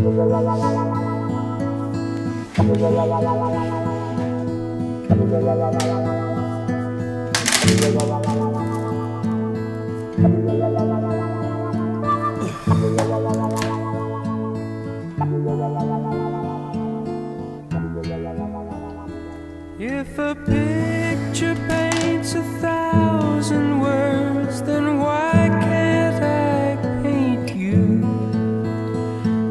If a picture paints 1,000 words, then why can't I paint you?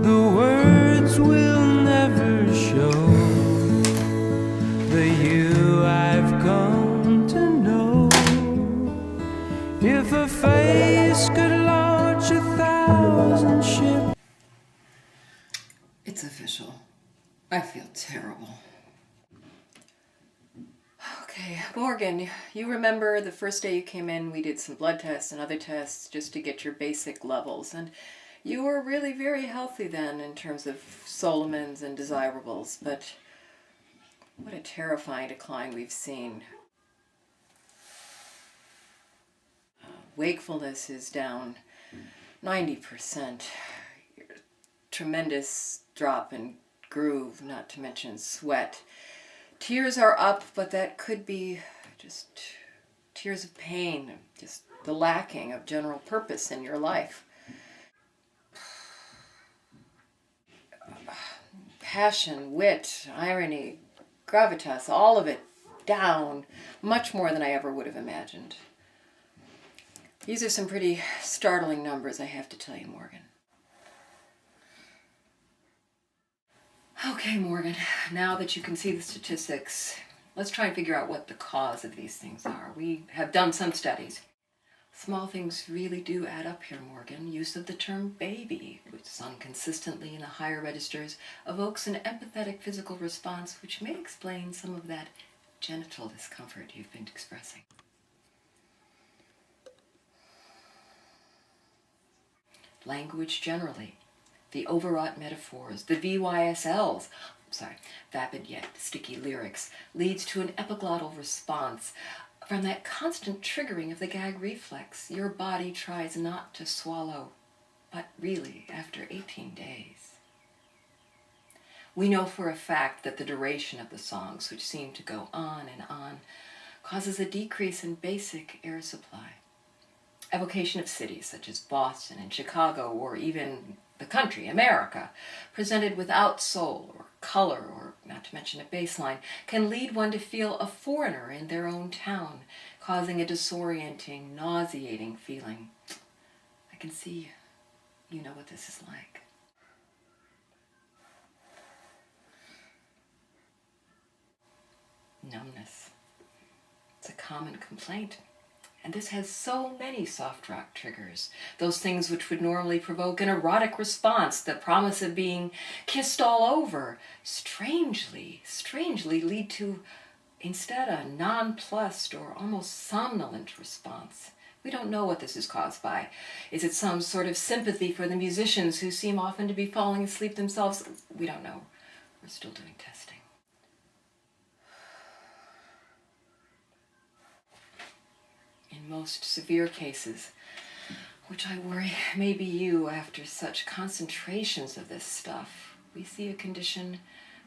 The words will never show the you I've come to know. If a face could launch 1,000 ships. It's official. I feel terrible. Okay, Morgan, you remember the first day you came in, we did some blood tests and other tests just to get your basic levels, and you were really very healthy then in terms of Solomons and desirables, but what a terrifying decline we've seen. Wakefulness is down 90%. Tremendous drop in groove, not to mention sweat. Tears are up, but that could be just tears of pain, just the lacking of general purpose in your life. Passion, wit, irony, gravitas, all of it down, much more than I ever would have imagined. These are some pretty startling numbers, I have to tell you, Morgan. Okay, Morgan, now that you can see the statistics, let's try and figure out what the cause of these things are. We have done some studies. Small things really do add up here, Morgan. Use of the term baby, which sung consistently in the higher registers, evokes an empathetic physical response which may explain some of that genital discomfort you've been expressing. Language generally. The overwrought metaphors, the VYSLs, vapid yet sticky lyrics, leads to an epiglottal response. From that constant triggering of the gag reflex, your body tries not to swallow, but really, after 18 days. We know for a fact that the duration of the songs, which seem to go on and on, causes a decrease in basic air supply. Evocation of cities such as Boston and Chicago, or even the country, America, presented without soul or color, or not to mention a bass line, can lead one to feel a foreigner in their own town, causing a disorienting, nauseating feeling. I can see you know what this is like. Numbness. It's a common complaint. And this has so many soft rock triggers, those things which would normally provoke an erotic response, the promise of being kissed all over, strangely lead to instead a nonplussed or almost somnolent response. We don't know what this is caused by. Is it some sort of sympathy for the musicians who seem often to be falling asleep themselves? We don't know. We're still doing testing. In most severe cases, which I worry may be you after such concentrations of this stuff, we see a condition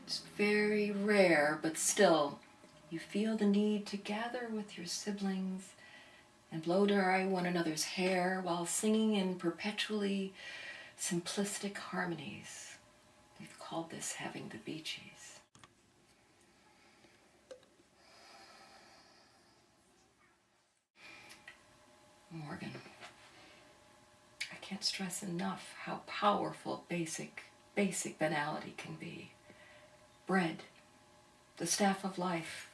that's very rare, but still, you feel the need to gather with your siblings and blow dry one another's hair while singing in perpetually simplistic harmonies. We've called this having the Bee Gees. Morgan, I can't stress enough how powerful basic banality can be. Bread, the staff of life.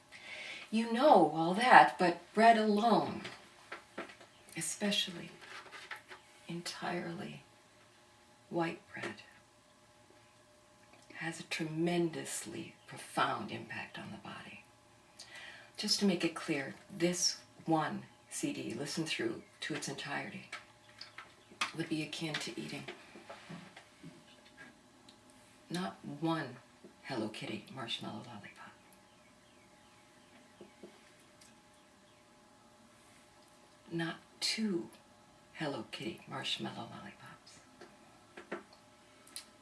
You know all that, but bread alone, especially entirely white bread, has a tremendously profound impact on the body. Just to make it clear, this one CD, listen through to its entirety, would be akin to eating not one Hello Kitty marshmallow lollipop, not two Hello Kitty marshmallow lollipops,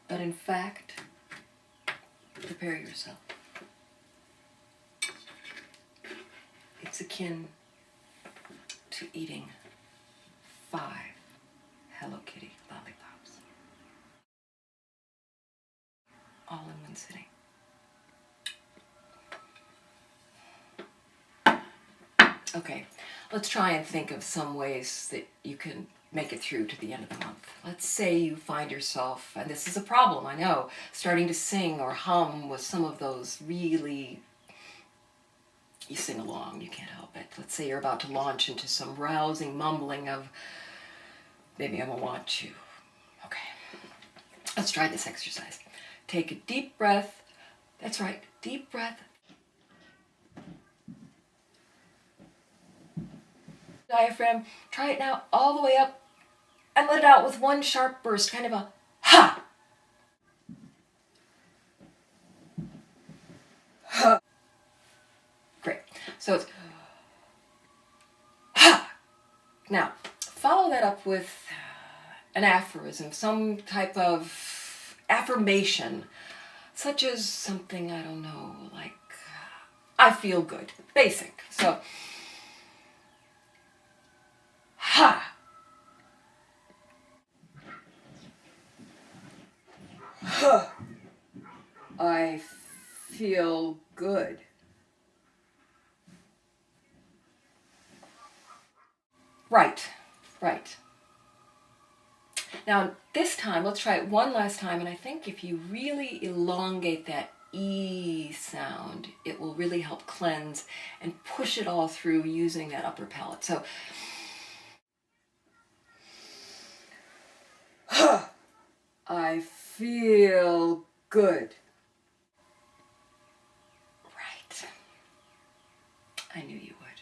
but in fact, prepare yourself. It's akin to eating 5 Hello Kitty lollipops, all in one sitting. Okay, let's try and think of some ways that you can make it through to the end of the month. Let's say you find yourself, and this is a problem, I know, starting to sing or hum with some of those really, you sing along, you can't help it. Let's say you're about to launch into some rousing mumbling of, "Baby, I'm gonna want you." Okay, let's try this exercise. Take a deep breath. That's right, deep breath. Diaphragm, try it now all the way up and let it out with one sharp burst, kind of a ha. Ha. Great. So it's ha. Now, follow that up with an aphorism, some type of affirmation, such as something, I don't know, like, "I feel good." Basic. So, ha. Huh. I feel good. Right, right. Now, this time, let's try it one last time, and I think if you really elongate that E sound, it will really help cleanse and push it all through using that upper palate. So, I feel good. Right. I knew you would.